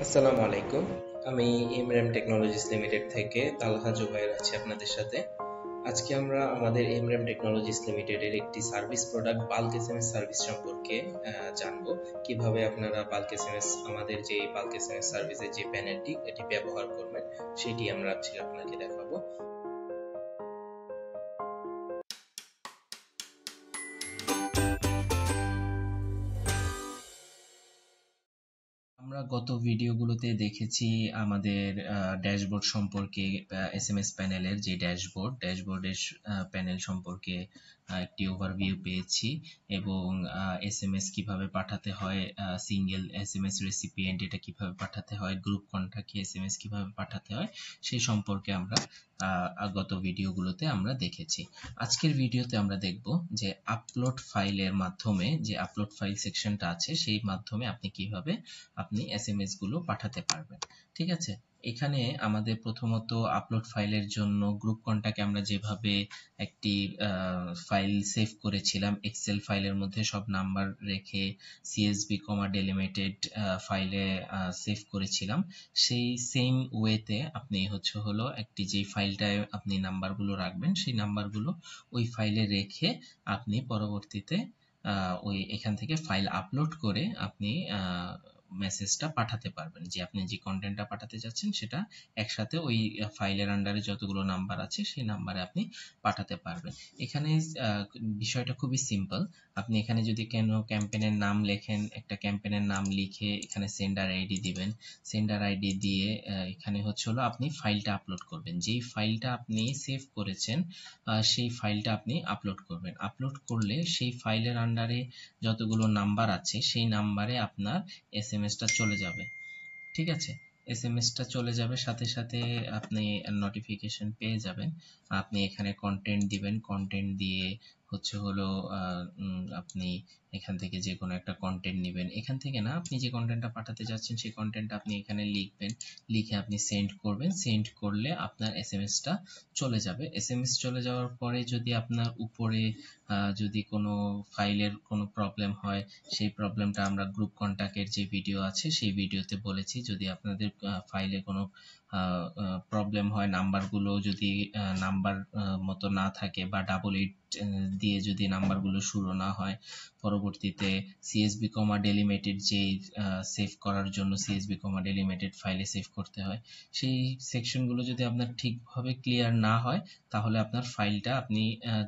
আসসালামু আলাইকুম। আমি এমরাম টেকনোলজিস লিমিটেড থেকে তালহা জুবাইর আছি আপনাদের সাথে। আজকে আমরা আমাদের এমরাম টেকনোলজিস লিমিটেডের একটি service product bulk SMS service সম্পর্কে জানবো। কিভাবে আপনারা বাল্ক এসএমএস আমাদের যে বাল্ক এসএমএস সার্ভিসের যে প্যানেলটি এটি ব্যবহার করবেন সেটি আমরা আজকে আপনাকে দেখাবো। আমরা গত ভিডিওগুলোতে দেখেছি আমাদের ড্যাশবোর্ড সম্পর্কে, এসএমএস প্যানেলের যে ড্যাশবোর্ডের প্যানেল সম্পর্কে একটি ওভারভিউ পেয়েছি এবং এসএমএস কিভাবে পাঠাতে হয়, সিঙ্গেল এসএমএস রেসিপিয়েন্ট এটা কিভাবে পাঠাতে হয়, গ্রুপ কন্টাক্টে এসএমএস কিভাবে পাঠাতে হয় সেই সম্পর্কে আমরা গত ভিডিওগুলোতে আমরা দেখেছি। আজকের ভিডিওতে আমরা দেখব যে আপলোড ফাইলের মাধ্যমে, যে আপলোড ফাইল সেকশনটা আছে সেই মাধ্যমে আপনি কিভাবে আপনি এসএমএস গুলো পাঠাতে পারবেন। ঠিক আছে, এখানে আমাদের প্রথমত আপলোড ফাইলের জন্য গ্রুপ কন্টাক্টে আমরা যেভাবে একটি ফাইল সেভ করেছিলাম, এক্সেল ফাইলের মধ্যে সব নাম্বার রেখে সিএসভি কমা ডেলিমিটেড ফাইলে সেভ করেছিলাম, সেই সেম ওয়েতে আপনি হলো একটি যে ফাইলটায় আপনি নাম্বারগুলো রাখবেন সেই নাম্বারগুলো ওই ফাইলে রেখে আপনি পরবর্তীতে ওই এখান থেকে ফাইল আপলোড করে আপনি মেসেজটা পাঠাতে পারবেন, যে আপনি যে কন্টেন্টটা পাঠাতে যাচ্ছেন সেটা একসাথে ওই ফাইলের আন্ডারে যতগুলো নাম্বার আছে সেই নাম্বারে আপনি পাঠাতে পারবেন। এখানে বিষয়টা খুবই সিম্পল। আপনি এখানে যদি কোনো ক্যাম্পেইনের নাম লেখেন, একটা ক্যাম্পেইনের নাম লিখে এখানে সেন্ডার আইডি দিবেন, সেন্ডার আইডি দিয়ে এখানে হলো আপনি ফাইলটা আপলোড করবেন, যেই ফাইলটা আপনি সেভ করেছেন সেই ফাইলটা আপনি আপলোড করবেন। আপলোড করলে সেই ফাইলের আন্ডারে যতগুলো নাম্বার আছে সেই নাম্বারে আপনার এসএমএসটা চলে যাবে। ঠিক আছে, এসএমএসটা চলে যাবে, সাথে সাথে আপনি নোটিফিকেশন পেয়ে যাবেন। আপনি এখানে কন্টেন্ট দিবেন, কন্টেন্ট দিয়ে হলো আপনি এখান থেকে যে কোনো একটা কন্টেন্ট নেবেন, এখান থেকে না, আপনি যে কন্টেন্টটা পাঠাতে যাচ্ছেন সেই কন্টেন্টটা আপনি এখানে লিখবেন, লিখে আপনি সেন্ড করবেন। সেন্ড করলে আপনার এসএমএসটা চলে যাবে। এসএমএস চলে যাওয়ার পরে যদি আপনার উপরে যদি কোনো ফাইলের কোনো প্রবলেম হয়, সেই প্রবলেমটা আমরা গ্রুপ কন্টাক্টের যে ভিডিও আছে সেই ভিডিওতে বলেছি। যদি আপনাদের ফাইলে কোনো প্রবলেম হয়, নাম্বারগুলো যদি নাম্বার মতো না থাকে বা 88 দিয়ে যদি নাম্বারগুলো শুরু না হয়, পরবর্তীতে সিএসবি কমা ডেলিমিটেড যে সেভ করার জন্য সিএসবি কমা ডেলিমিটেড ফাইলে সেভ করতে হয়, সেই সেকশনগুলো যদি আপনার ঠিকভাবে ক্লিয়ার না হয় তাহলে আপনার ফাইলটা আপনি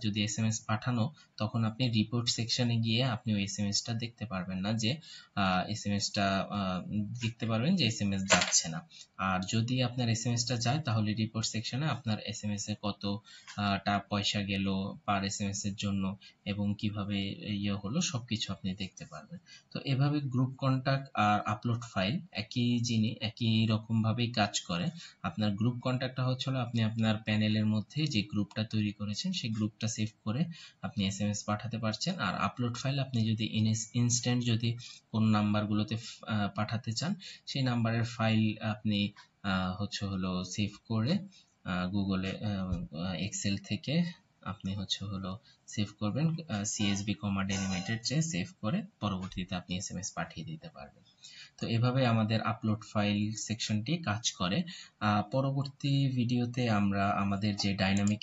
যদি এসএমএস পাঠানো, তখন আপনি রিপোর্ট সেকশনে গিয়ে আপনি ওই এসএমএসটা দেখতে পারবেন না, যে এসএমএসটা দেখতে পারবেন যে এসএমএস যাচ্ছে না। আর যদি আপনার এসএমএসটা যায় তাহলে রিপোর্ট সেকশনে আপনার এসএমএস এ কত পয়সা গেল পার এসএমএস এর জন্য এবং কিভাবে হলো সবকিছু আপনি দেখতে পারবেন। তো এভাবে গ্রুপ কন্টাক্ট আর আপলোড ফাইল একই রকম ভাবেই কাজ করে। আপনার গ্রুপ কন্টাক্টটা হলো আপনি আপনার প্যানেলের মধ্যে যে গ্রুপটা তৈরি করেছেন সেই গ্রুপটা সেভ করে আপনি এসএমএস পাঠাতে পারছেন। আর আপলোড ফাইল আপনি যদি ইনস্ট্যান্ট যদি কোন নাম্বারগুলোতে পাঠাতে চান সেই নাম্বারের ফাইল আপনি হলো সেভ করে গুগলে এক্সেল থেকে আপনি হলো সেভ করবেন, সিএসভি কমা ডেলিমিটেড যে সেভ করে পরবর্তীতে আপনি এসএমএস পাঠিয়ে দিতে পারবেন। তো এভাবে আমাদের আপলোড ফাইল সেকশনটি কাজ করে। পরবর্তী ভিডিওতে আমরা আমাদের যে ডাইনামিক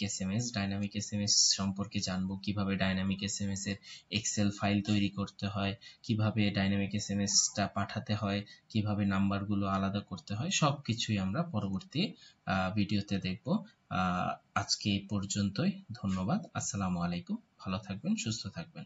এসএমএস সম্পর্কে জানবো, কিভাবে ডাইনামিক এসএমএস এর এক্সেল ফাইল তৈরি করতে হয়, কিভাবে ডাইনামিক এসএমএসটা পাঠাতে হয়, কিভাবে নাম্বারগুলো আলাদা করতে হয়, সবকিছুই আমরা পরবর্তী ভিডিওতে দেখব। আজকে এই পর্যন্তই। ধন্যবাদ। আসসালামু আলাইকুম। ভালো থাকবেন, সুস্থ থাকবেন।